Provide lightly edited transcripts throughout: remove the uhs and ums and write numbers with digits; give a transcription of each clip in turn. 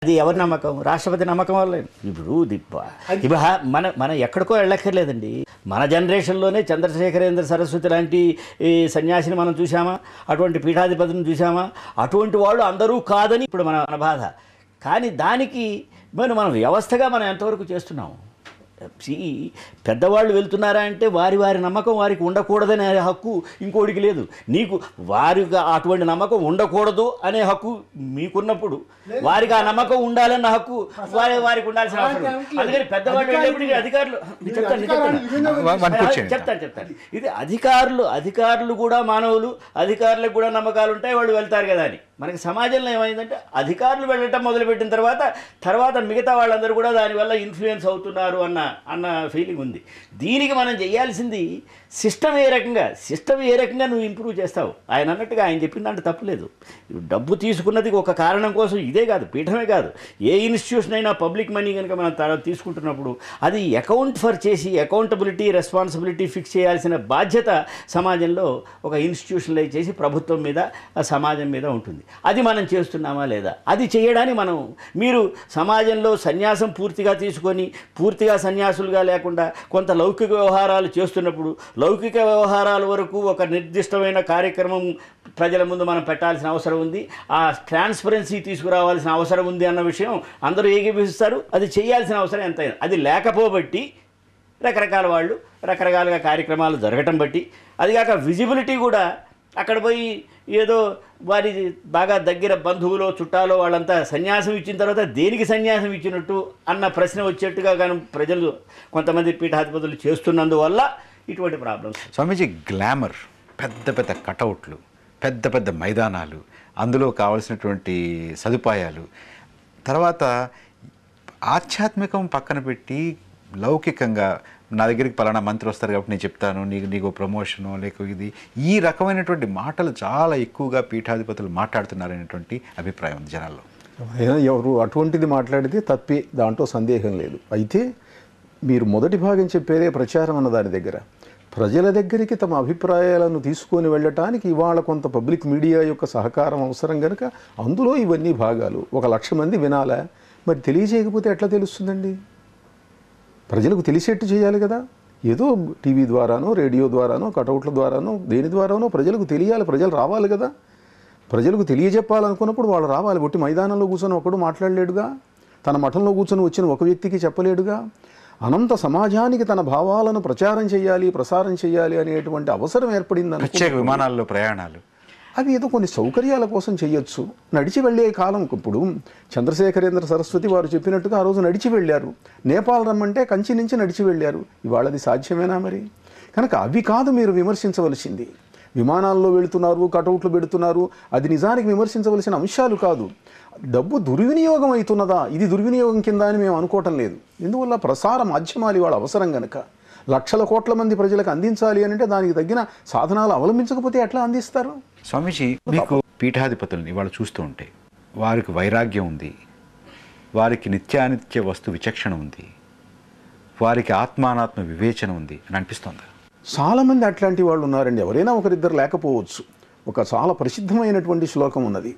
అది ఎవరి నమ్మకం? రాష్ట్రపతి నమ్మకం వల్ల. ఇప్పుడు మనం ఎక్కడికో వెళ్ళక్కర్లేదండి. మన జనరేషన్లోనే చంద్రశేఖరేంద్ర సరస్వతి లాంటి ఈ సన్యాసిని మనం చూసామా? అటువంటి పీఠాధిపతిని చూసామా? అటువంటి వాళ్ళు అందరూ కాదని ఇప్పుడు మన బాధ. కానీ దానికి మనం వ్యవస్థగా మనం ఎంతవరకు చేస్తున్నాము? పెద్దవాళ్ళు వెళ్తున్నారా అంటే వారి నమ్మకం వారికి ఉండకూడదనే హక్కు ఇంకోటికి లేదు. నీకు వారికి అటువంటి నమ్మకం ఉండకూడదు అనే హక్కు మీకున్నప్పుడు వారికి ఆ నమ్మకం ఉండాలన్న హక్కు వారికి ఉండాల్సిన అవసరం. అందుకని పెద్దవాళ్ళు వెళ్ళేప్పటికీ అధికారులు చెప్తాను ఇది అధికారులు కూడా మానవులు, అధికారులకు కూడా నమ్మకాలు ఉంటాయి, వాళ్ళు వెళ్తారు కదా అని. మనకి సమాజంలో ఏమైందంటే అధికారులు వెళ్ళటం మొదలుపెట్టిన తర్వాత మిగతా వాళ్ళందరూ కూడా దానివల్ల ఇన్ఫ్లుయెన్స్ అవుతున్నారు అన్న ఫీలింగ్ ఉంది. దీనికి మనం చేయాల్సింది సిస్టమ్ ఏ రకంగా నువ్వు ఇంప్రూవ్ చేస్తావు. ఆయన అన్నట్టుగా ఆయన చెప్పిన దాంట్లో తప్పులేదు. డబ్బు తీసుకున్నది ఒక కారణం కోసం ఇదే కాదు, పీఠమే కాదు, ఏ ఇన్స్టిట్యూషన్ అయినా పబ్లిక్ మనీ కనుక మనం తీసుకుంటున్నప్పుడు అది అకౌంటబిలిటీ రెస్పాన్సిబిలిటీ ఫిక్స్ చేయాల్సిన బాధ్యత సమాజంలో ఒక ఇన్స్టిట్యూషనలైజ్ చేసి ప్రభుత్వం మీద సమాజం మీద ఉంటుంది. అది మనం చేస్తున్నామా లేదా? అది చేయడానికి మీరు సమాజంలో సన్యాసం పూర్తిగా తీసుకొని పూర్తిగా సన్యాసులుగా లేకుండా కొంత లౌకిక వ్యవహారాలు చేస్తున్నప్పుడు లౌకిక వ్యవహారాల వరకు ఒక నిర్దిష్టమైన కార్యక్రమం ప్రజల ముందు మనం పెట్టాల్సిన అవసరం ఉంది. ఆ ట్రాన్స్పరెన్సీ తీసుకురావాల్సిన అవసరం ఉంది అన్న విషయం అందరూ ఏకీభవిస్తారు. అది చేయాల్సిన అవసరం ఎంతైనా. అది లేకపోబట్టి రకరకాల వాళ్ళు రకరకాలుగా కార్యక్రమాలు జరగటం బట్టి, అదిగాక విజిబిలిటీ కూడా అక్కడ పోయి ఏదో వారి బాగా దగ్గర బంధువులో చుట్టాలో వాళ్ళంతా సన్యాసం ఇచ్చిన తర్వాత దేనికి సన్యాసం ఇచ్చినట్టు అన్న ప్రశ్న వచ్చేట్టుగా కానీ ప్రజలు కొంతమంది పీఠాధిపతులు చేస్తున్నందువల్ల ఇటువంటి ప్రాబ్లమ్స్. స్వామీజీ, గ్లామర్, పెద్ద పెద్ద కటౌట్లు, పెద్ద పెద్ద మైదానాలు, అందులో కావాల్సినటువంటి సదుపాయాలు, తర్వాత ఆధ్యాత్మికం పక్కన పెట్టి లౌకికంగా నా దగ్గరికి పలానా మంత్రి వస్తారు కాబట్టి నేను చెప్తాను, నీకు ప్రమోషను లేక ఇది, ఈ రకమైనటువంటి మాటలు చాలా ఎక్కువగా పీఠాధిపతులు మాట్లాడుతున్నారనేటువంటి అభిప్రాయం ఉంది జనాల్లో. ఎవరు అటువంటిది మాట్లాడితే తప్పే, దాంట్లో సందేహం లేదు. అయితే మీరు మొదటి భాగం చెప్పేదే ప్రచారం అన్న దాని దగ్గర ప్రజల దగ్గరికి తమ అభిప్రాయాలను తీసుకొని వెళ్ళటానికి ఇవాళ కొంత పబ్లిక్ మీడియా యొక్క సహకారం అవసరం కనుక అందులో ఇవన్నీ భాగాలు 1,00,000 మంది వినాలా? మరి తెలియజేయకపోతే ఎట్లా తెలుస్తుందండి? ప్రజలకు తెలిసేట్టు చేయాలి కదా. ఏదో టీవీ ద్వారానో రేడియో ద్వారానో కటౌట్ల ద్వారానో దేని ద్వారానో ప్రజలకు తెలియాలి, ప్రజలు రావాలి కదా. ప్రజలకు తెలియజెప్పాలనుకున్నప్పుడు వాళ్ళు రావాలి. ఒట్టి మైదానంలో కూర్చొని ఒకడు మాట్లాడలేడుగా, తన మఠంలో కూర్చొని వచ్చిన ఒక వ్యక్తికి చెప్పలేడుగా. అనంత సమాజానికి తన భావాలను ప్రచారం చేయాలి, ప్రసారం చేయాలి అనేటువంటి అవసరం ఏర్పడింది. ప్రత్యేక విమానాల్లో ప్రయాణాలు అవి ఏదో కొన్ని సౌకర్యాల కోసం చేయొచ్చు. నడిచి వెళ్ళే కాలం ఇప్పుడు చంద్రశేఖరేంద్ర సరస్వతి వారు చెప్పినట్టుగా ఆ రోజు నడిచి వెళ్ళారు. నేపాల్ రమ్మంటే కంచి నుంచి నడిచి వెళ్ళారు. ఇవాళ అది సాధ్యమేనా మరి? కనుక అవి కాదు మీరు విమర్శించవలసింది. విమానాల్లో వెళుతున్నారు, కటౌట్లు పెడుతున్నారు, అది నిజానికి విమర్శించవలసిన అంశాలు కాదు. డబ్బు దుర్వినియోగం అవుతున్నదా? ఇది దుర్వినియోగం కింద అని మేము అనుకోవటం లేదు. ఎందువల్ల ప్రసార మాధ్యమాలు ఇవాళ అవసరం కనుక లక్షల కోట్ల మంది ప్రజలకు అందించాలి అని అంటే దానికి తగిన సాధనాలు అవలంబించకపోతే ఎట్లా అందిస్తారు? స్వామీజీ, మీకు పీఠాధిపతులను ఇవాళ చూస్తూ ఉంటే వారికి వైరాగ్యం ఉంది, వారికి నిత్యానిత్య వస్తు విచక్షణ ఉంది, వారికి ఆత్మానాత్మ వివేచన ఉంది అని అనిపిస్తుంది. చాలామంది అట్లాంటి వాళ్ళు ఉన్నారండి. ఎవరైనా ఒకరిద్దరు లేకపోవచ్చు. ఒక చాలా ప్రసిద్ధమైనటువంటి శ్లోకం ఉన్నది.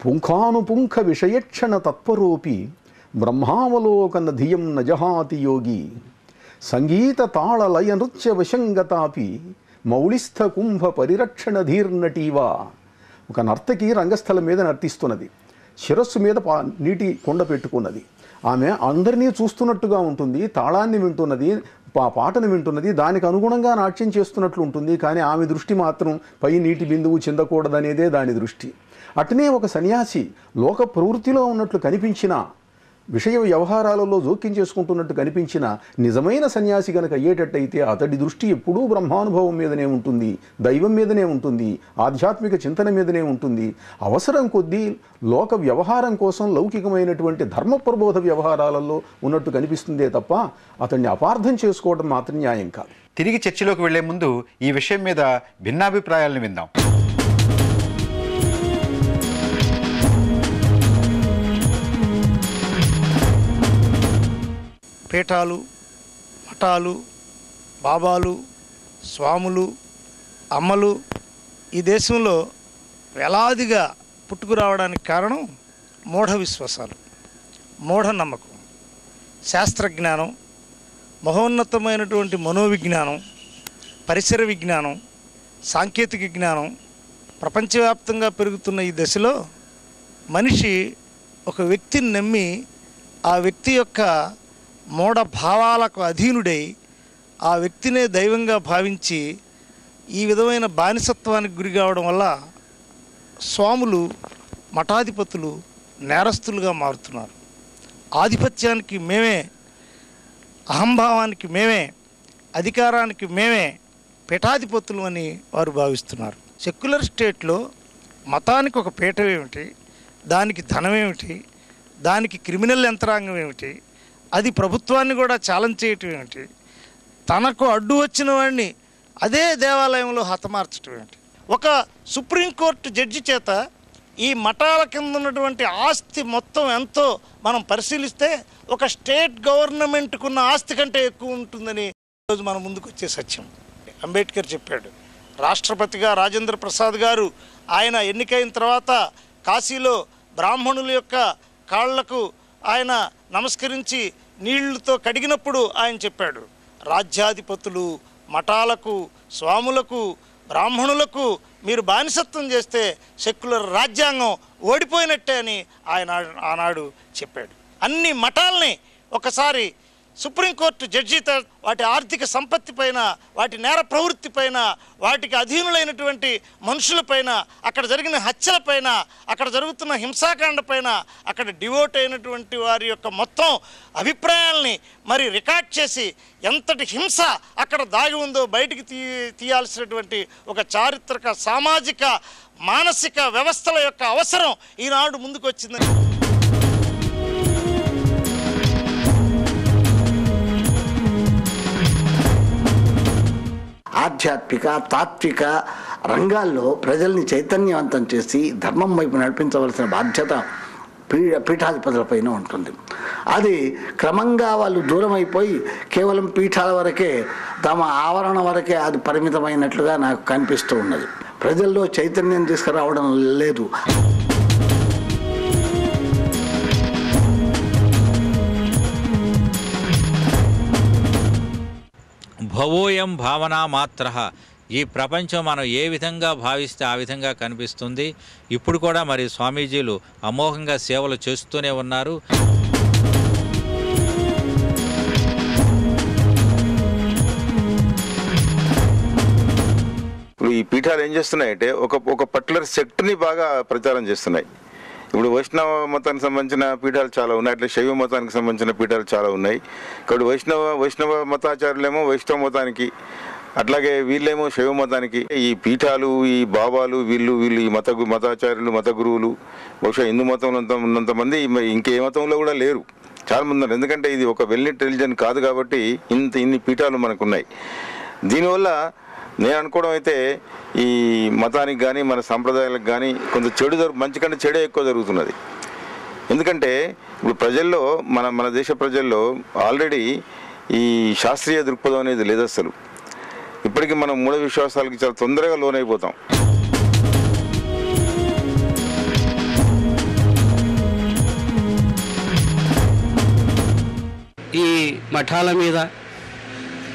పుంఖానుపుంఖ విషయక్షణ తత్పరోపి బ్రహ్మావలోకన ధియం నజహాతి యోగి సంగీత తాళ లయ నృత్య వశంగతాపి మౌళిస్థ కుంభ పరిరక్షణ ధీర్నటీవా. ఒక నర్తకి రంగస్థలం మీద నర్తిస్తున్నది, శిరస్సు మీద నీటి కొండ పెట్టుకున్నది. ఆమె అందరినీ చూస్తున్నట్టుగా ఉంటుంది, తాళాన్ని వింటున్నది, పాటను వింటున్నది, దానికి అనుగుణంగా నాట్యం చేస్తున్నట్లు ఉంటుంది. కానీ ఆమె దృష్టి మాత్రం పై నీటి బిందువు చెందకూడదనేదే దాని దృష్టి. అటునే ఒక సన్యాసి లోక ప్రవృత్తిలో ఉన్నట్లు కనిపించినా, విషయ వ్యవహారాలలో జోక్యం చేసుకుంటున్నట్టు కనిపించిన నిజమైన సన్యాసి కనుక అయ్యేటట్టయితే అతడి దృష్టి ఎప్పుడూ బ్రహ్మానుభవం మీదనే ఉంటుంది, దైవం మీదనే ఉంటుంది, ఆధ్యాత్మిక చింతన మీదనే ఉంటుంది. అవసరం కొద్దీ లోక వ్యవహారం కోసం లౌకికమైనటువంటి ధర్మ ప్రబోధ వ్యవహారాలలో ఉన్నట్టు కనిపిస్తుందే తప్ప అతన్ని అపార్థం చేసుకోవడం మాత్రం న్యాయం కాదు. తిరిగి చర్చలోకి వెళ్లే ముందు ఈ విషయం మీద భిన్నాభిప్రాయాలను విందాం. పీఠాలు, మఠాలు, బాబాలు, స్వాములు, అమ్మలు ఈ దేశంలో వేలాదిగా పుట్టుకురావడానికి కారణం మూఢ విశ్వాసాలు. మూఢనమ్మకం. శాస్త్రజ్ఞానం, మహోన్నతమైనటువంటి మనోవిజ్ఞానం, పరిసర విజ్ఞానం, సాంకేతిక జ్ఞానం ప్రపంచవ్యాప్తంగా పెరుగుతున్న ఈ దశలో మనిషి ఒక వ్యక్తిని నమ్మి ఆ వ్యక్తి యొక్క మూఢ భావాలకు అధీనుడై ఆ వ్యక్తినే దైవంగా భావించి ఈ విధమైన బానిసత్వానికి గురి కావడం వల్ల స్వాములు, మఠాధిపతులు నేరస్తులుగా మారుతున్నారు. ఆధిపత్యానికి మేమే, అహంభావానికి మేమే, అధికారానికి మేమే పీఠాధిపతులు అని వారు భావిస్తున్నారు. సెక్యులర్ స్టేట్లో మతానికి ఒక పీఠం ఏమిటి, దానికి ధనం ఏమిటి, దానికి క్రిమినల్ యంత్రాంగం ఏమిటి, అది ప్రభుత్వాన్ని కూడా ఛాలెంజ్ చేయటం ఏమిటి, తనకు అడ్డు వచ్చిన వాడిని అదే దేవాలయంలో హతమార్చడం ఏమిటి. ఒక సుప్రీంకోర్టు జడ్జి చేత ఈ మఠాల కింద ఉన్నటువంటి ఆస్తి మొత్తం ఎంతో మనం పరిశీలిస్తే ఒక స్టేట్ గవర్నమెంట్కున్న ఆస్తి కంటే ఎక్కువ ఉంటుందని ఈరోజు మన ముందుకు వచ్చే సత్యం. అంబేద్కర్ చెప్పాడు. రాష్ట్రపతిగా రాజేంద్ర ప్రసాద్ గారు ఆయన ఎన్నికైన తర్వాత కాశీలో బ్రాహ్మణుల యొక్క కాళ్లకు ఆయన నమస్కరించి నీళ్లతో కడిగినప్పుడు ఆయన చెప్పాడు, రాజ్యాధిపతులు, మఠాలకు, స్వాములకు, బ్రాహ్మణులకు మీరు బానిసత్వం చేస్తే సెక్యులర్ రాజ్యాంగం ఓడిపోయినట్టే అని ఆయన ఆనాడు చెప్పాడు. అన్ని మఠాలని ఒకసారి సుప్రీంకోర్టు జడ్జితో వాటి ఆర్థిక సంపత్తి పైన, వాటి నేర ప్రవృత్తి పైన, వాటికి అధీనులైనటువంటి మనుషులపైన, అక్కడ జరిగిన హత్యలపైన, అక్కడ జరుగుతున్న హింసాకాండ పైన, అక్కడ డివోట్ అయినటువంటి వారి యొక్క మొత్తం అభిప్రాయాల్ని మరి రికార్డ్ చేసి ఎంతటి హింస అక్కడ దాగి ఉందో బయటికి తీయాల్సినటువంటి ఒక చారిత్రక, సామాజిక, మానసిక వ్యవస్థల యొక్క అవసరం ఈనాడు ముందుకు వచ్చిందని. ఆధ్యాత్మిక, తాత్విక రంగాల్లో ప్రజల్ని చైతన్యవంతం చేసి ధర్మం వైపు నడిపించవలసిన బాధ్యత పీఠాధిపతులపైన ఉంటుంది. అది క్రమంగా వాళ్ళు దూరం అయిపోయి కేవలం పీఠాల వరకే, తమ ఆవరణ వరకే అది పరిమితమైనట్లుగా నాకు కనిపిస్తూ ఉన్నది. ప్రజల్లో చైతన్యం తీసుకురావడం లేదు. భవోయం భావనా మాత్ర. ఈ ప్రపంచం మనం ఏ విధంగా భావిస్తే ఆ విధంగా కనిపిస్తుంది. ఇప్పుడు కూడా మరి స్వామీజీలు అమోఘంగా సేవలు చేస్తూనే ఉన్నారు. ఇప్పుడు ఈ పీఠాలు ఏం చేస్తున్నాయంటే ఒక పర్టికులర్ సెక్ట్ని బాగా ప్రచారం చేస్తున్నాయి. ఇప్పుడు వైష్ణవ మతానికి సంబంధించిన పీఠాలు చాలా ఉన్నాయి, అట్లా శైవ మతానికి సంబంధించిన పీఠాలు చాలా ఉన్నాయి. కాబట్టి వైష్ణవ మతాచారులేమో వైష్ణవ మతానికి, అట్లాగే వీళ్ళేమో శైవ మతానికి. ఈ పీఠాలు, ఈ బాబాలు, వీళ్ళు ఈ మతాచార్యులు, మత గురువులు బహుశా హిందూ మతంలో ఉన్నంతమంది ఇంకే మతంలో కూడా లేరు, చాలా మంది ఉన్నారు. ఎందుకంటే ఇది ఒక వెల్నెట్ రిలీజన్ కాదు కాబట్టి ఇన్ని పీఠాలు మనకున్నాయి. దీనివల్ల నేను అనుకోవడం అయితే ఈ మతానికి కానీ మన సాంప్రదాయాలకు కానీ కొంత మంచి కంటే చెడే ఎక్కువ జరుగుతున్నది. ఎందుకంటే ఇప్పుడు ప్రజల్లో, మన దేశ ప్రజల్లో ఆల్రెడీ ఈ శాస్త్రీయ దృక్పథం అనేది లేదు అసలు. ఇప్పటికీ మనం మూఢ విశ్వాసాలకి చాలా తొందరగా లోనైపోతాం. ఈ మఠాల మీద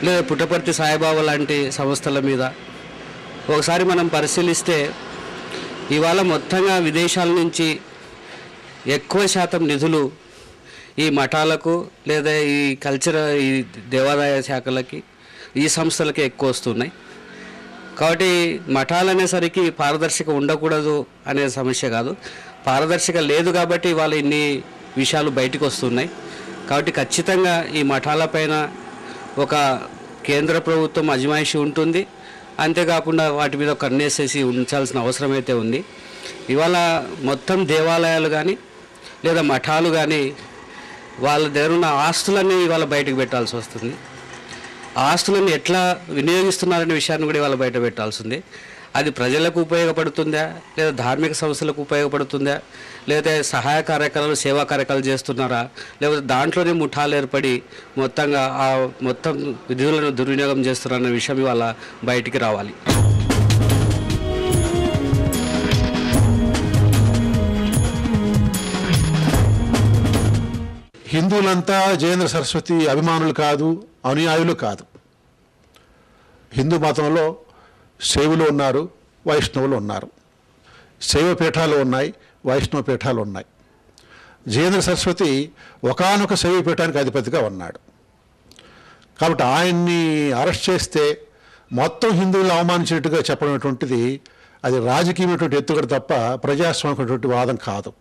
లేదా పుట్టపర్తి సాయిబాబా లాంటి సంస్థల మీద ఒకసారి మనం పరిశీలిస్తే ఇవాళ మొత్తంగా విదేశాల నుంచి ఎక్కువ శాతం నిధులు ఈ మఠాలకు లేదా ఈ ఈ దేవాదాయ శాఖలకి, ఈ సంస్థలకి ఎక్కువ వస్తున్నాయి. కాబట్టి మఠాలు అనేసరికి పారదర్శక ఉండకూడదు అనే సమస్య కాదు, పారదర్శక లేదు కాబట్టి ఇవాళ ఇన్ని విషయాలు బయటకు వస్తున్నాయి. కాబట్టి ఖచ్చితంగా ఈ మఠాలపైన ఒక కేంద్ర ప్రభుత్వం అజమాయిషి ఉంటుంది. అంతేకాకుండా వాటి మీద కన్నేసేసి ఉంచాల్సిన అవసరం అయితే ఉంది. ఇవాళ మొత్తం దేవాలయాలు కానీ లేదా మఠాలు కానీ వాళ్ళ దగ్గర ఉన్న ఆస్తులన్నీ ఇవాళ బయటకు పెట్టాల్సి వస్తుంది. ఆస్తులను ఎట్లా వినియోగిస్తున్నారనే విషయాన్ని కూడా ఇవాళ బయట పెట్టాల్సింది. అది ప్రజలకు ఉపయోగపడుతుందా, లేదా ధార్మిక సంస్థలకు ఉపయోగపడుతుందా, లేదా సహాయ కార్యక్రమాలు, సేవా కార్యక్రమాలు చేస్తున్నారా, లేకపోతే దాంట్లోనే ముఠాలు ఏర్పడి మొత్తంగా ఆ మొత్తం నిధులను దుర్వినియోగం చేస్తున్నారన్న విషయం ఇవాళ బయటికి రావాలి. హిందువులంతా జయేంద్ర సరస్వతి అభిమానులు కాదు, అనుయాయులు కాదు. హిందూ మతంలో శైవులు ఉన్నారు, వైష్ణవులు ఉన్నారు. శైవ పీఠాలు ఉన్నాయి, వైష్ణవ పీఠాలు ఉన్నాయి. జయేంద్ర సరస్వతి ఒకానొక శైవ పీఠానికి అధిపతిగా ఉన్నాడు. కాబట్టి ఆయన్ని అరెస్ట్ చేస్తే మొత్తం హిందువులను అవమానించినట్టుగా చెప్పడం అటువంటిది అది రాజకీయమైనటువంటి ఎత్తుగడ తప్ప ప్రజాస్వామికమైనటువంటి వాదం కాదు.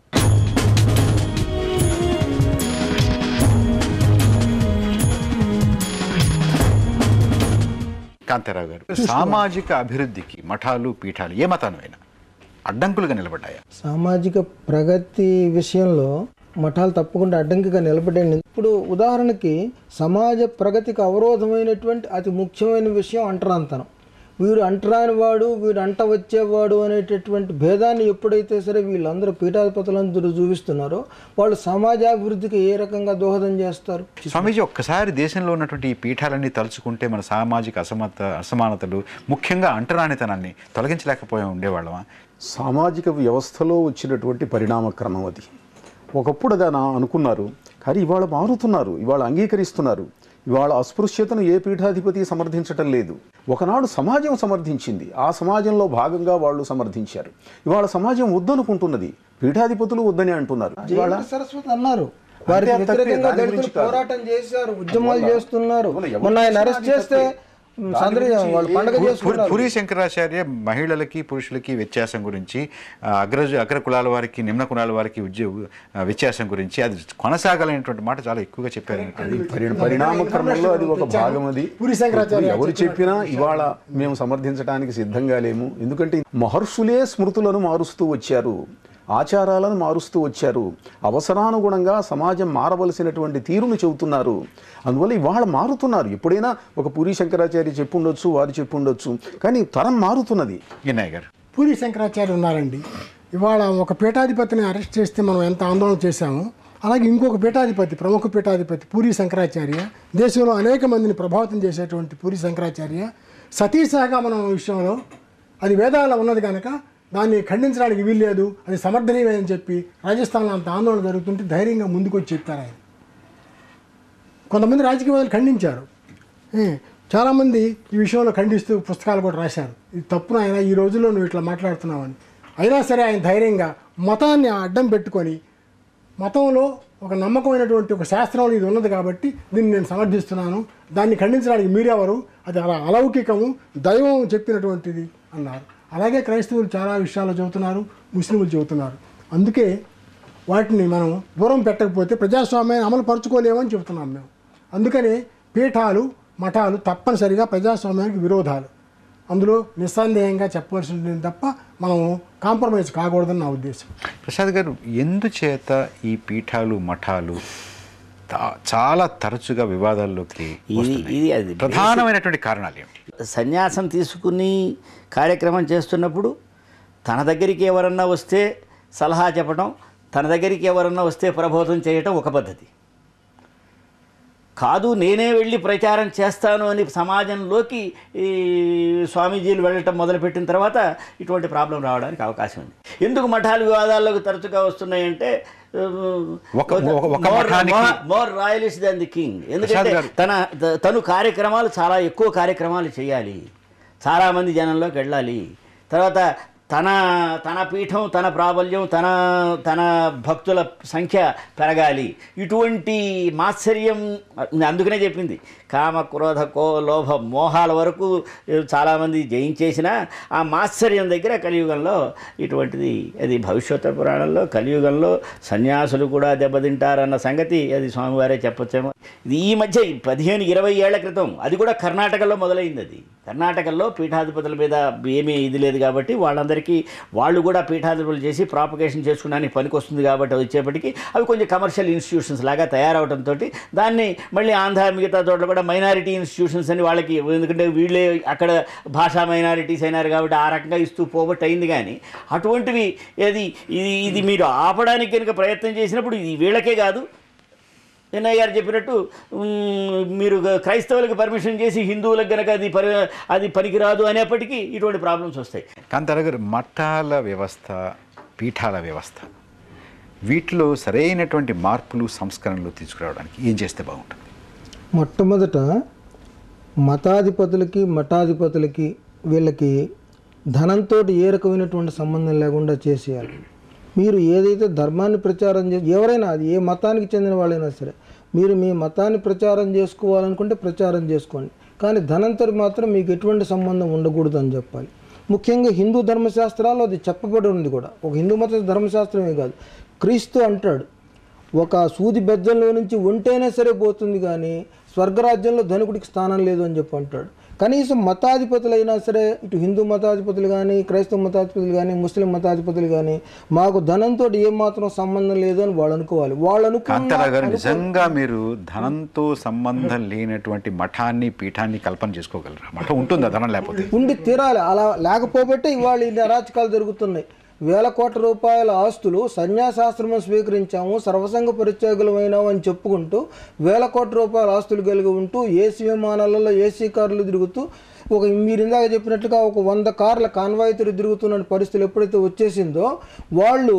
కాంతారావు గారు, సామాజిక అభివృద్ధికి మఠాలు పీఠాలు ఏ మతానైనా అడ్డంకులుగా నిలబడ్డాయా? సామాజిక ప్రగతి విషయంలో మఠాలు తప్పకుండా అడ్డంకిగా నిలబడండి. ఇప్పుడు ఉదాహరణకి సమాజ ప్రగతికి అవరోధమైనటువంటి అతి ముఖ్యమైన విషయం అంటరాంతనం. వీడు అంటరాని వాడు, వీడు అంట వచ్చేవాడు అనేటటువంటి భేదాన్ని ఎప్పుడైతే సరే వీళ్ళందరూ పీఠాధిపతులందరూ చూపిస్తున్నారో వాళ్ళు సమాజాభివృద్ధికి ఏ రకంగా దోహదం చేస్తారు? స్వామీజీ, ఒక్కసారి దేశంలో ఉన్నటువంటి ఈ పీఠాలన్నీ తలుచుకుంటే మన సామాజిక అసమానతలు, ముఖ్యంగా అంటరానితనాన్ని తొలగించలేకపోయి ఉండేవాళ్ళమా? సామాజిక వ్యవస్థలో వచ్చినటువంటి పరిణామ క్రమం అది. ఒకప్పుడు అది అనుకున్నారు, కానీ ఇవాళ మారుతున్నారు, ఇవాళ అంగీకరిస్తున్నారు. ఇవాళ అస్పృశ్యతను ఏ పీఠాధిపతి సమర్థించటం లేదు. ఒకనాడు సమాజం సమర్థించింది, ఆ సమాజంలో భాగంగా వాళ్ళు సమర్థించారు. ఇవాళ సమాజం వద్దనుకుంటున్నది, పీఠాధిపతులు వద్దని అంటున్నారు. ఇవాళ సరస్వతి అన్నారు, వారికి వ్యతిరేకంగా దళితులు పోరాటం చేశారు, ఉద్యమాలు చేస్తున్నారు. మొన్న ఆయన అరెస్ట్ చేస్తే పురి శంకరాచార్య మహిళలకి పురుషులకి వ్యత్యాసం గురించి, అగ్ర కులాల వారికి నిమ్న కులాల వారికి వ్యత్యాసం గురించి అది కొనసాగాలనేటువంటి మాట చాలా ఎక్కువగా చెప్పారు. పరిణామ క్రమంలో అది ఒక భాగం. అది ఎవరు చెప్పినా ఇవాళ మేము సమర్థించడానికి సిద్ధంగా లేము. ఎందుకంటే మహర్షులే స్మృతులను మారుస్తూ వచ్చారు, ఆచారాలను మారుస్తూ వచ్చారు, అవసరానుగుణంగా సమాజం మారవలసినటువంటి తీరును చెబుతున్నారు. అందువల్ల ఇవాళ మారుతున్నారు. ఎప్పుడైనా ఒక పూరి శంకరాచార్య చెప్పుండొచ్చు, వారు చెప్పుండొచ్చు, కానీ తరం మారుతున్నది. వినయ్ గారు, పూరి శంకరాచార్య ఉన్నారండి. ఇవాళ ఒక పీఠాధిపతిని అరెస్ట్ చేస్తే మనం ఎంత ఆందోళన చేశామో, అలాగే ఇంకొక పీఠాధిపతి, ప్రముఖ పీఠాధిపతి పూరి శంకరాచార్య, దేశంలో అనేక మందిని ప్రభావితం చేసేటువంటి పూరి శంకరాచార్య సతీ సహగమనం విషయంలో అది వేదాల్లో ఉన్నది కనుక దాన్ని ఖండించడానికి వీల్లేదు, అది సమర్థనీయమని చెప్పి రాజస్థాన్లో అంత ఆందోళన జరుగుతుంటే ధైర్యంగా ముందుకు వచ్చి చెప్పారు ఆయన. కొంతమంది రాజకీయవాదులు ఖండించారు, చాలామంది ఈ విషయంలో ఖండిస్తూ పుస్తకాలు కూడా రాశారు. ఇది తప్పున ఆయన ఈ రోజుల్లో నువ్వు ఇట్లా మాట్లాడుతున్నావని. అయినా సరే ఆయన ధైర్యంగా మతాన్ని అడ్డం పెట్టుకొని, మతంలో ఒక నమ్మకమైనటువంటి ఒక శాస్త్రంలో ఇది ఉన్నది కాబట్టి దీన్ని నేను సమర్థిస్తున్నాను, దాన్ని ఖండించడానికి మీరెవరు, అది అలా అలౌకికము, దైవం చెప్పినటువంటిది అన్నారు. అలాగే క్రైస్తవులు చాలా విషయాలు చెబుతున్నారు, ముస్లింలు చెబుతున్నారు. అందుకే వాటిని మనం దూరం పెట్టకపోతే ప్రజాస్వామ్యాన్ని అమలు పరుచుకోలేమని చెబుతున్నాం మేము. అందుకనే పీఠాలు మఠాలు తప్పనిసరిగా ప్రజాస్వామ్యానికి విరోధాలు, అందులో నిస్సందేహంగా చెప్పవలసింది తప్ప మనం కాంప్రమైజ్ కాకూడదని నా ఉద్దేశం. ప్రసాద్ గారు, ఎందుచేత ఈ పీఠాలు మఠాలు చాలా తరచుగా వివాదాల్లోకి అది ప్రధానమైనటువంటి కారణాలు ఏమిటి? సన్యాసం తీసుకుని కార్యక్రమం చేస్తున్నప్పుడు తన దగ్గరికి ఎవరన్నా వస్తే సలహా చెప్పడం, తన దగ్గరికి ఎవరన్నా వస్తే ప్రబోధం చేయటం ఒక పద్ధతి కాదు. నేనే వెళ్ళి ప్రచారం చేస్తాను అని సమాజంలోకి ఈ స్వామీజీలు వెళ్ళటం మొదలుపెట్టిన తర్వాత ఇటువంటి ప్రాబ్లం రావడానికి అవకాశం ఉంది. ఎందుకు మఠాలు వివాదాల్లోకి తరచుగా వస్తున్నాయంటే మోర్ రాయలిస్ట్ దాన్ ది కింగ్. ఎందుకంటే తను కార్యక్రమాలు చాలా ఎక్కువ కార్యక్రమాలు చేయాలి, చాలామంది జనంలోకి వెళ్ళాలి, తర్వాత తన పీఠం, తన ప్రాబల్యం, తన భక్తుల సంఖ్య పెరగాలి. ఇటువంటి మాత్సర్యం, అందుకనే చెప్పింది కామ క్రోధ లోభ మోహాల వరకు చాలామంది జయించేసిన ఆ మాత్సర్యం దగ్గర కలియుగంలో ఇటువంటిది, అది భవిష్యత్తు పురాణంలో కలియుగంలో సన్యాసులు కూడా దెబ్బతింటారన్న సంగతి అది స్వామివారే చెప్పొచ్చేమో. ఇది ఈ మధ్య 15-20 ఏళ్ల క్రితం, అది కూడా కర్ణాటకలో మొదలైంది. అది కర్ణాటకలో పీఠాధిపతుల మీద ఏమీ ఇది లేదు కాబట్టి వాళ్ళు కూడా పీఠాధిపతులు చేసి ప్రాపగేషన్ చేసుకోవడానికి పనికొస్తుంది కాబట్టి వచ్చేప్పటికీ అవి కొంచెం కమర్షియల్ ఇన్స్టిట్యూషన్స్ లాగా తయారవడంతో దాన్ని మళ్ళీ ఆంధ్ర మిగతా చోట్ల కూడా మైనారిటీ ఇన్స్టిట్యూషన్స్ అని వాళ్ళకి, ఎందుకంటే వీళ్ళే అక్కడ భాషా మైనారిటీస్ అయినారు కాబట్టి ఆ రకంగా ఇస్తూ పోగొట్టు అయింది. కానీ అటువంటివి ఇది మీరు ఆపడానికి కనుక ప్రయత్నం చేసినప్పుడు ఇది వీళ్ళకే కాదు, ఎన్ఐ గారు చెప్పినట్టు మీరు క్రైస్తవులకు పర్మిషన్ చేసి హిందువులకు కనుక అది పనికిరాదు అనేప్పటికీ ఇటువంటి ప్రాబ్లమ్స్ వస్తాయి. కాంతారావు గారు, మఠాల వ్యవస్థ, పీఠాల వ్యవస్థ వీటిలో సరైనటువంటి మార్పులు సంస్కరణలు తీసుకురావడానికి ఏం చేస్తే బాగుంటుంది? మొట్టమొదట మఠాధిపతులకి వీళ్ళకి ధనంతో ఏ రకమైనటువంటి సంబంధం లేకుండా చేసేయాలి. మీరు ఏదైతే ధర్మాన్ని ప్రచారం ఎవరైనా అది ఏ మతానికి చెందిన వాళ్ళైనా సరే, మీరు మీ మతాన్ని ప్రచారం చేసుకోవాలనుకుంటే ప్రచారం చేసుకోండి, కానీ ధనంతో మాత్రం మీకు ఎటువంటి సంబంధం ఉండకూడదు అని చెప్పాలి. ముఖ్యంగా హిందూ ధర్మశాస్త్రాల్లో అది చెప్పబడి ఉంది కూడా. ఒక హిందూ మత ధర్మశాస్త్రమే కాదు, క్రీస్తు అంటాడు ఒక సూది బెజ్జంలో నుంచి ఉంటేనే సరే పోతుంది, కానీ స్వర్గరాజ్యంలో ధనికుడికి స్థానం లేదు అని చెప్పి అంటాడు. కనీసం మతాధిపతులైనా సరే, ఇటు హిందూ మతాధిపతులు కానీ, క్రైస్తవ మతాధిపతులు కానీ, ముస్లిం మతాధిపతులు కానీ, మాకు ధనంతో ఏమాత్రం సంబంధం లేదు అని వాళ్ళు అనుకోవాలి. నిజంగా మీరు ధనంతో సంబంధం లేనటువంటి మఠాన్ని పీఠాన్ని కల్పన చేసుకోగలరా? మఠం ఉంటుందా ధనం లేకపోతే? ఉండి తీరాలి. అలా లేకపోబట్టే ఇవాళ ఇన్ని అరాచకాలు జరుగుతున్నాయి. వేల కోట్ల రూపాయల ఆస్తులు సన్యాసాశ్రమం స్వీకరించాము, సర్వసంగ పరిత్యాగులమైనాము అని చెప్పుకుంటూ వేల కోట్ల రూపాయల ఆస్తులు కలిగి ఉంటూ ఏసీ విమానాలలో ఏసీ కార్లు తిరుగుతూ మీరు ఇందాక చెప్పినట్లుగా ఒక 100 కార్ల కాన్వాయ్తో తిరుగుతున్న పరిస్థితులు ఎప్పుడైతే వచ్చేసిందో వాళ్ళు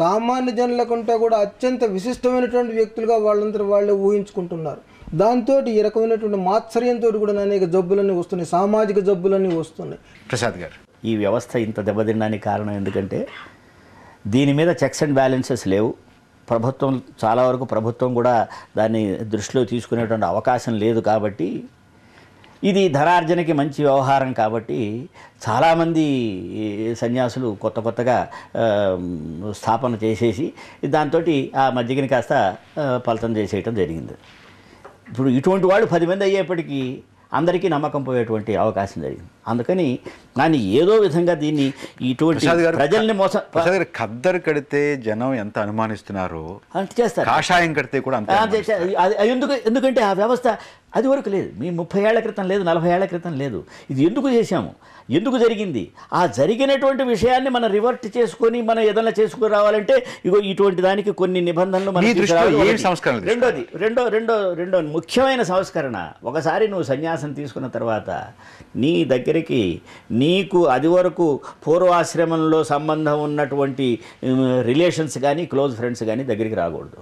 సామాన్య జనుల కంటే కూడా అత్యంత విశిష్టమైనటువంటి వ్యక్తులుగా వాళ్ళందరూ వాళ్ళే ఊహించుకుంటున్నారు. దాంతో ఈ రకమైనటువంటి మాత్సర్యంతో కూడా అనేక జబ్బులన్నీ వస్తున్నాయి, సామాజిక జబ్బులన్నీ వస్తున్నాయి. ప్రసాద్ గారు, ఈ వ్యవస్థ ఇంత దెబ్బతినడానికి కారణం ఎందుకంటే దీని మీద చెక్స్ అండ్ బ్యాలెన్సెస్ లేవు. చాలా వరకు ప్రభుత్వం కూడా దాన్ని దృష్టిలో తీసుకునేటువంటి అవకాశం లేదు. కాబట్టి ఇది ధనార్జనకి మంచి వ్యవహారం కాబట్టి చాలామంది సన్యాసులు కొత్తగా స్థాపన చేసేసి దాంతో ఆ మజ్జిగని కాస్త ఫలితం చేసేయటం జరిగింది. ఇప్పుడు ఇటువంటి వాళ్ళు 10 మంది అయ్యేప్పటికీ అందరికీ నమ్మకం పోయేటువంటి అవకాశం జరిగింది. అందుకని కానీ ఏదో విధంగా దీన్ని ఇటువంటి ప్రజల్ని ఖద్దరు కడితే జనం ఎంత అనుమానిస్తున్నారో అంటే చేస్తారు, కాషాయం కడితే కూడా ఎందుకంటే ఆ వ్యవస్థ అది వరకు లేదు. మీ 30 ఏళ్ల క్రితం లేదు, 40 ఏళ్ల క్రితం లేదు. ఇది ఎందుకు చేశాము, ఎందుకు జరిగింది, ఆ జరిగినటువంటి విషయాన్ని మనం రివర్ట్ చేసుకొని మనం ఏదైనా చేసుకుని రావాలంటే ఇగో ఇటువంటి దానికి కొన్ని నిబంధనలు మనం. రెండో ముఖ్యమైన సంస్కరణ, ఒకసారి నువ్వు సన్యాసం తీసుకున్న తర్వాత నీ దగ్గరికి నీకు అది వరకు పూర్వాశ్రమంలో సంబంధం ఉన్నటువంటి రిలేషన్స్ కానీ క్లోజ్ ఫ్రెండ్స్ కానీ దగ్గరికి రాకూడదు.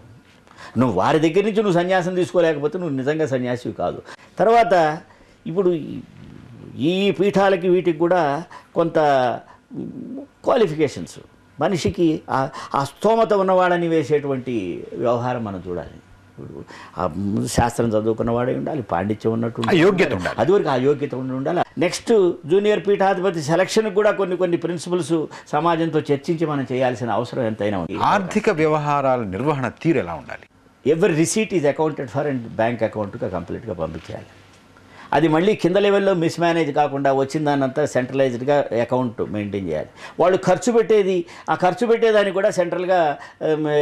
నువ్వు వారి దగ్గర నుంచి నువ్వు సన్యాసం తీసుకోలేకపోతే నువ్వు నిజంగా సన్యాసివి కాదు. తర్వాత ఇప్పుడు ఈ పీఠాలకి వీటికి కూడా కొంత క్వాలిఫికేషన్స్, మనిషికి ఆ స్తోమత ఉన్నవాడని వేసేటువంటి వ్యవహారం మనం చూడాలి. ఇప్పుడు ఆ శాస్త్రం చదువుకున్నవాడే ఉండాలి, పాండిత్యం ఉన్నట్టు యోగ్యత ఉండాలి, అదివరకు ఆ యోగ్యత ఉండాలి. నెక్స్ట్ జూనియర్ పీఠాధిపతి సెలక్షన్కి కూడా కొన్ని ప్రిన్సిపల్స్ సమాజంతో చర్చించి మనం చేయాల్సిన అవసరం ఎంతైనా ఉంది. ఆర్థిక వ్యవహారాల నిర్వహణ తీరు ఎలా ఉండాలి? ఎవరి receipt is accounted for and bank అకౌంట్గా కంప్లీట్గా పంపించేయాలి. అది మళ్ళీ కింద లెవెల్లో మిస్మేనేజ్ కాకుండా వచ్చిన దాన్నంతా సెంట్రలైజ్డ్గా అకౌంట్ మెయింటైన్ చేయాలి. వాళ్ళు ఖర్చు పెట్టేదాన్ని కూడా సెంట్రల్గా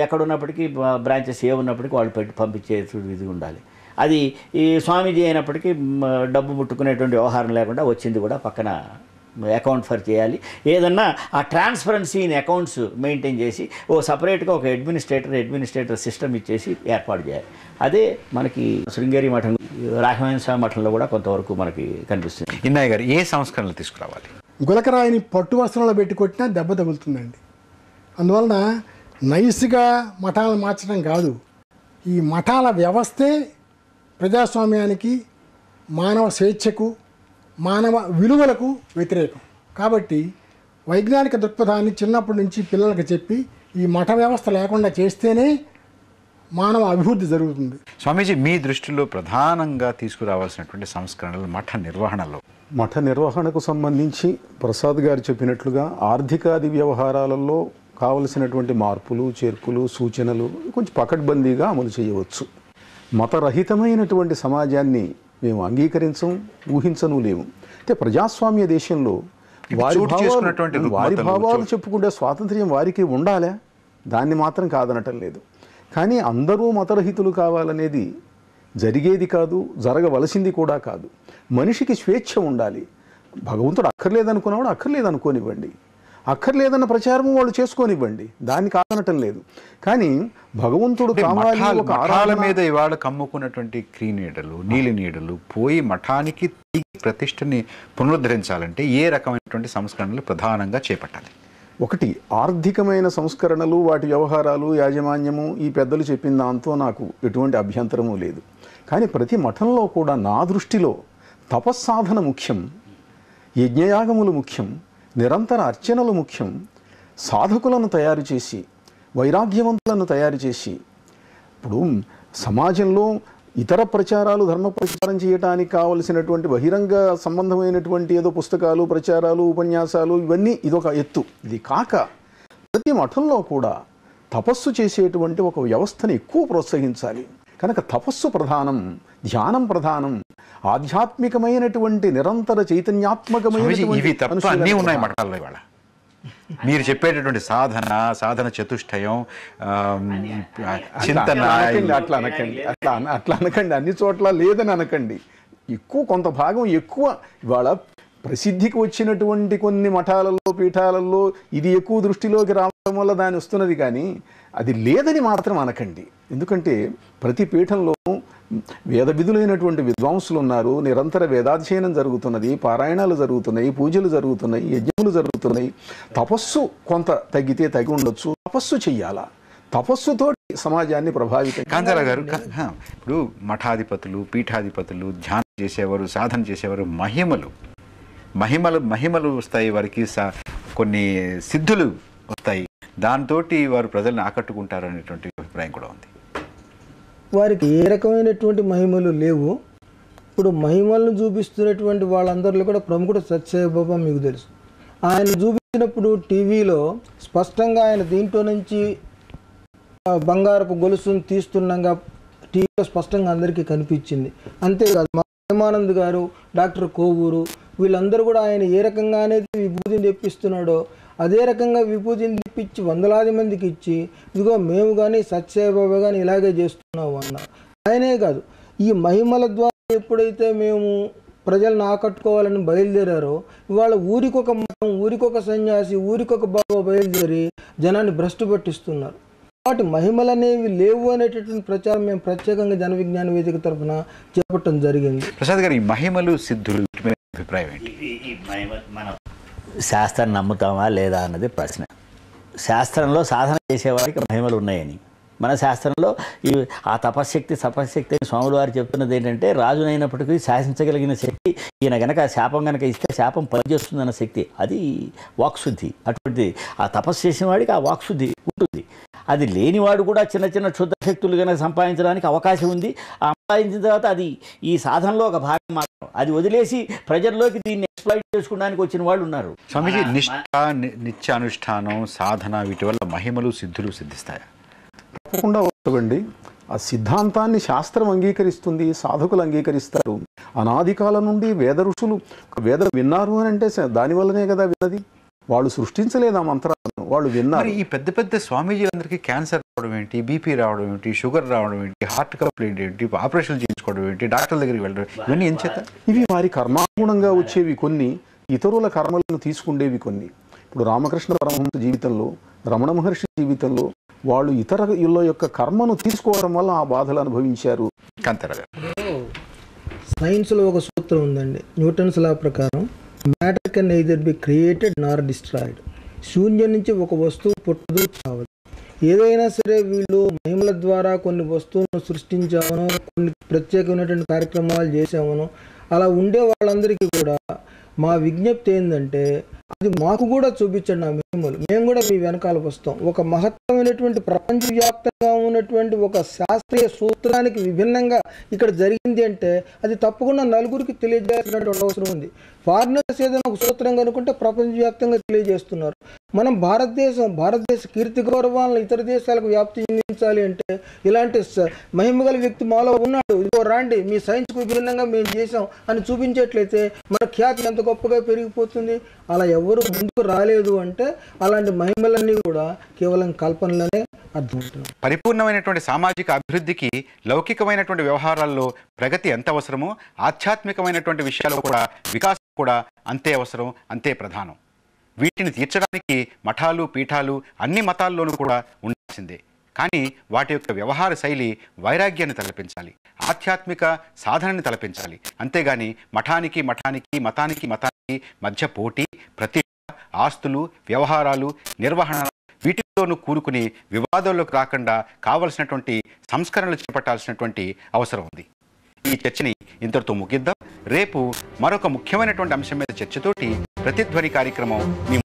ఎక్కడున్నప్పటికీ బ్రాంచెస్ ఉన్నప్పటికీ వాళ్ళు పంపించే ఇది ఉండాలి. అది ఈ స్వామీజీ అయినప్పటికీ డబ్బు ముట్టుకునేటువంటి వ్యవహారం లేకుండా వచ్చింది కూడా పక్కన అకౌంట్ ఫర్ చేయాలి. ఏదన్నా ఆ ట్రాన్స్పరెన్సీ ఇన్ అకౌంట్స్ మెయింటైన్ చేసి సపరేట్గా ఒక అడ్మినిస్ట్రేటర్ సిస్టమ్ ఇచ్చేసి ఏర్పాటు చేయాలి. అదే మనకి శృంగేరి మఠం, రాఘవేంద్ర స్వామి మఠంలో కూడా కొంతవరకు మనకి కనిపిస్తుంది. ఇన్నయ్య గారు, ఏ సంస్కరణలు తీసుకురావాలి? గులకరాయిని పట్టు వస్త్రంలో పెట్టి కొట్టినా దెబ్బ తగులుతుందండి. అందువలన నైస్గా మఠాలను మార్చడం కాదు, ఈ మఠాల వ్యవస్థే ప్రజాస్వామ్యానికి, మానవ స్వేచ్ఛకు, మానవ విలువలకు వ్యతిరేకం. కాబట్టి వైజ్ఞానిక దృక్పథాన్ని చిన్నప్పటి నుంచి పిల్లలకు చెప్పి ఈ మఠ వ్యవస్థ లేకుండా చేస్తేనే మానవ అభివృద్ధి జరుగుతుంది. స్వామీజీ, మీ దృష్టిలో ప్రధానంగా తీసుకురావాల్సినటువంటి సంస్కరణలు మఠ నిర్వహణకు సంబంధించి ప్రసాద్ గారు చెప్పినట్లుగా ఆర్థికాది వ్యవహారాలలో కావలసినటువంటి మార్పులు, చేర్పులు, సూచనలు కొంచెం పకడ్బందీగా అమలు చేయవచ్చు. మతరహితమైనటువంటి సమాజాన్ని మేము అంగీకరించం, ఊహించను లేము. అంటే ప్రజాస్వామ్య దేశంలో వారి భావాలు చెప్పుకుంటే స్వాతంత్ర్యం వారికి ఉండాలా, దాన్ని మాత్రం కాదనటం లేదు. కానీ అందరూ మతరహితులు కావాలనేది జరిగేది కాదు, జరగవలసింది కూడా కాదు. మనిషికి స్వేచ్ఛ ఉండాలి. భగవంతుడు అక్కర్లేదనుకున్నవాడు అక్కర్లేదనుకోనివ్వండి, అక్కర్లేదన్న ప్రచారము వాళ్ళు చేసుకోనివ్వండి, దాన్ని కాదనటం లేదు. కానీ భగవంతుడు కావాలి, ఒక ఆరాధన మీద ఇవాళ కమ్ముకున్నటువంటి క్రీనీడలు, నీలి నీడలు పోయి మఠానికి ప్రతిష్టని పునరుద్ధరించాలంటే ఏ రకమైనటువంటి సంస్కరణలు ప్రధానంగా చేపట్టాలి? ఒకటి ఆర్థికమైన సంస్కరణలు, వాటి వ్యవహారాలు, యాజమాన్యము, ఈ పెద్దలు చెప్పిన దాంతో నాకు ఎటువంటి అభ్యంతరము లేదు. కానీ ప్రతి మఠంలో కూడా నా దృష్టిలో తపస్సాధన ముఖ్యం, యజ్ఞయాగములు ముఖ్యం, నిరంతర అర్చనలు ముఖ్యం. సాధకులను తయారు చేసి, వైరాగ్యవంతులను తయారు చేసి, ఇప్పుడు సమాజంలో ఇతర ప్రచారాలు, ధర్మ ప్రచారం చేయడానికి కావలసినటువంటి బహిరంగ సంబంధమైనటువంటి ఏదో పుస్తకాలు, ప్రచారాలు, ఉపన్యాసాలు, ఇవన్నీ ఇదొక ఎత్తు. ఇది కాక ప్రతి మఠంలో కూడా తపస్సు చేసేటువంటి ఒక వ్యవస్థను ఎక్కువ ప్రోత్సహించాలి. కనుక తపస్సు ప్రధానం, ధ్యానం ప్రధానం, ఆధ్యాత్మికమైనటువంటి నిరంతర చైతన్యాత్మకమైనటువంటి ఉన్నాయి మఠాల్లో ఇవాళ. మీరు చెప్పేటటువంటి సాధన చతుష్టయం, చింతన, అట్లా అనకండి, అన్ని చోట్ల లేదని అనకండి. ఎక్కువ కొంత భాగం ఎక్కువ ఇవాళ ప్రసిద్ధికి వచ్చినటువంటి కొన్ని మఠాలలో, పీఠాలలో ఇది ఎక్కువ దృష్టిలోకి రావడం వల్ల దాని వస్తున్నది. కానీ అది లేదని మాత్రం అనకండి. ఎందుకంటే ప్రతి పీఠంలో వేద విధులైనటువంటి విద్వాంసులు ఉన్నారు, నిరంతర వేదాధ్యయనం జరుగుతున్నది, పారాయణాలు జరుగుతున్నాయి, పూజలు జరుగుతున్నాయి, యజ్ఞములు జరుగుతున్నాయి. తపస్సు కొంత తగ్గితే తగ్గి ఉండొచ్చు, తపస్సు చెయ్యాలా, తపస్సుతో సమాజాన్ని ప్రభావితం. కాంతారావు గారు, ఇప్పుడు మఠాధిపతులు, పీఠాధిపతులు, ధ్యానం చేసేవారు, సాధన చేసేవారు, మహిమలు వస్తాయి వారికి, కొన్ని సిద్ధులు వస్తాయి, దాంతో వారు ప్రజల్ని ఆకట్టుకుంటారు అనేటువంటి అభిప్రాయం కూడా ఉంది. వారికి ఏ రకమైనటువంటి మహిమలు లేవు. ఇప్పుడు మహిమలను చూపిస్తున్నటువంటి వాళ్ళందరిలో కూడా ప్రముఖుడు సత్యసాయిబాబా మీకు తెలుసు. ఆయన చూపించినప్పుడు టీవీలో స్పష్టంగా ఆయన దీంట్లో నుంచి బంగారపు గొలుసును తీస్తుండగా టీవీలో స్పష్టంగా అందరికీ కనిపించింది. అంతేకాదు మా ప్రేమానంద్ గారు, డాక్టర్ కోవూరు, వీళ్ళందరూ కూడా ఆయన ఏ రకంగా అనేది విభూతిని తెప్పిస్తున్నాడో అదే రకంగా విభూతిని తెప్పించి వందలాది మందికి ఇచ్చి, ఇదిగో మేము కానీ సత్యసాయిబాబా కానీ ఇలాగే చేస్తున్నాము అన్నారు. ఆయనే కాదు, ఈ మహిమల ద్వారా ఎప్పుడైతే మేము ప్రజలను ఆకట్టుకోవాలని బయలుదేరారో, ఇవాళ ఊరికొక మతం, ఊరికొక సన్యాసి, ఊరికొక బాబా బయలుదేరి జనాన్ని భ్రష్టు పట్టిస్తున్నారు. వాటి మహిమలు అనేవి లేవు అనేటటువంటి ప్రచారం మేము ప్రత్యేకంగా జన విజ్ఞాన వేదిక తరఫున చేపట్టడం జరిగింది. ప్రసాద్ గారు, ఈ మహిమలు, సిద్ధులు అభిప్రాయం ఏంటి? మనం శాస్త్రాన్ని నమ్ముతామా లేదా అన్నది ప్రశ్న. శాస్త్రంలో సాధన చేసేవారికి మహిమలు ఉన్నాయని, మన శాస్త్రంలో ఆ తపశ్శక్తి అని స్వాములు వారు చెప్తున్నది ఏంటంటే, రాజునైనప్పటికీ శాసించగలిగిన శక్తి, ఈయన గనక శాపం గనక ఇస్తే శాపం పనిచేస్తుందన్న శక్తి, అది వాక్శుద్ధి. అటువంటిది ఆ తపస్సు చేసిన వాడికి ఆ వాక్శుద్ధి ఉంటుంది. అది లేనివాడు కూడా చిన్న చిన్న క్షుద్ర శక్తులు కనుక సంపాదించడానికి అవకాశం ఉంది. ఆ సంపాదించిన తర్వాత అది ఈ సాధనలో ఒక భాగం మాత్రం. అది వదిలేసి ప్రజల్లోకి దీన్ని ఎక్స్ప్లాయిట్ చేసుకోవడానికి వచ్చిన వాళ్ళు ఉన్నారు. స్వామీజీ, నిత్యానుష్ఠానం, సాధన, వీటి వల్ల మహిమలు, సిద్ధులు సిద్ధిస్తాయా? తప్పకుండా వస్తుందండి. ఆ సిద్ధాంతాన్ని శాస్త్రం అంగీకరిస్తుంది, సాధకులు అంగీకరిస్తారు. అనాది కాలం నుండి వేద ఋషులు వేదం విన్నారు అని అంటే దానివల్లనే కదా విన్నది. వాళ్ళు సృష్టించలేదు ఆ మంత్రాలను, వాళ్ళు విన్నారు. ఈ పెద్ద పెద్ద స్వామీజీలందరికీ క్యాన్సర్ రావడం ఏంటి, బీపీ రావడం ఏంటి, షుగర్ రావడం ఏంటి, హార్ట్ కంప్లైంట్ ఏంటి, ఆపరేషన్లు చేయించుకోవడం ఏంటి, డాక్టర్ల దగ్గరికి వెళ్ళడం, ఇవన్నీ ఏం చేత? ఇవి వారి కర్మానుగుణంగా వచ్చేవి కొన్ని, ఇతరుల కర్మలను తీసుకుండేవి కొన్ని. ఇప్పుడు రామకృష్ణ పరమహంస జీవితంలో, రమణ మహర్షి జీవితంలో వాళ్ళు ఇతరుల యొక్క కర్మను తీసుకోవడం వల్ల ఆ బాధలు అనుభవించారు. సైన్స్లో ఒక సూత్రం ఉందండి, న్యూటన్స్ లా ప్రకారం, matter can neither be created Nar destroyed. శూన్యం నుంచి ఒక వస్తువు పుట్టదు, చావదు. ఏదైనా సరే వీళ్ళు మహిమల ద్వారా కొన్ని వస్తువులను సృష్టించామనో, కొన్ని ప్రత్యేకమైనటువంటి కార్యక్రమాలు చేసామనో, అలా ఉండే వాళ్ళందరికీ కూడా మా విజ్ఞప్తి ఏంటంటే, అది మాకు కూడా చూపించండి ఆ మహిమలు, మేము కూడా మీ వెనకాల వస్తాం. ఒక మహత్తరమైనటువంటి ప్రపంచవ్యాప్తంగా ఉన్నటువంటి ఒక శాస్త్రీయ సూత్రానికి విభిన్నంగా ఇక్కడ జరిగింది అంటే అది తప్పకుండా నలుగురికి తెలియజేయాల్సినటువంటి అవసరం ఉంది. ఫారినర్స్ ఏదైనా ఒక సూత్రం కనుకుంటే ప్రపంచవ్యాప్తంగా తెలియజేస్తున్నారు. మనం భారతదేశ కీర్తి గౌరవాలను ఇతర దేశాలకు వ్యాప్తి చెందించాలి అంటే ఇలాంటి మహిమగల వ్యక్తి మాలో ఉన్నాడు, ఇదిగో రాండి మీ సైన్స్కు విభిన్నంగా మేము చేసాం అని చూపించేట్లయితే మన ఖ్యాతి ఎంత గొప్పగా పెరిగిపోతుంది. అలా ఎవరు ముందుకు రాలేదు అంటే అలాంటి మహిమలన్నీ కూడా కేవలం కల్పనలనే అర్థమవుతుంది. పరిపూర్ణమైనటువంటి సామాజిక అభివృద్ధికి లౌకికమైనటువంటి వ్యవహారాల్లో ప్రగతి ఎంత అవసరమో, ఆధ్యాత్మికమైనటువంటి విషయాల్లో కూడా వికాసం కూడా అంతే అవసరం, అంతే ప్రధానం. వీటిని తీర్చడానికి మఠాలు, పీఠాలు అన్ని మతాల్లోనూ కూడా ఉండాల్సిందే. కానీ వాటి యొక్క వ్యవహార శైలి వైరాగ్యాన్ని తలపించాలి, ఆధ్యాత్మిక సాధనని తలపించాలి. అంతేగాని మఠానికి మతానికి మధ్య పోటీ, ప్రతి ఆస్తులు, వ్యవహారాలు, నిర్వహణ వీటిలోనూ కూరుకుని వివాదాల్లోకి రాకుండా కావలసినటువంటి సంస్కరణలు చేపట్టాల్సినటువంటి అవసరం ఉంది. ఈ చర్చని ఇంతటితో ముగిద్దాం. రేపు మరొక ముఖ్యమైనటువంటి అంశం మీద చర్చతోటి ప్రతిధ్వని కార్యక్రమం మీ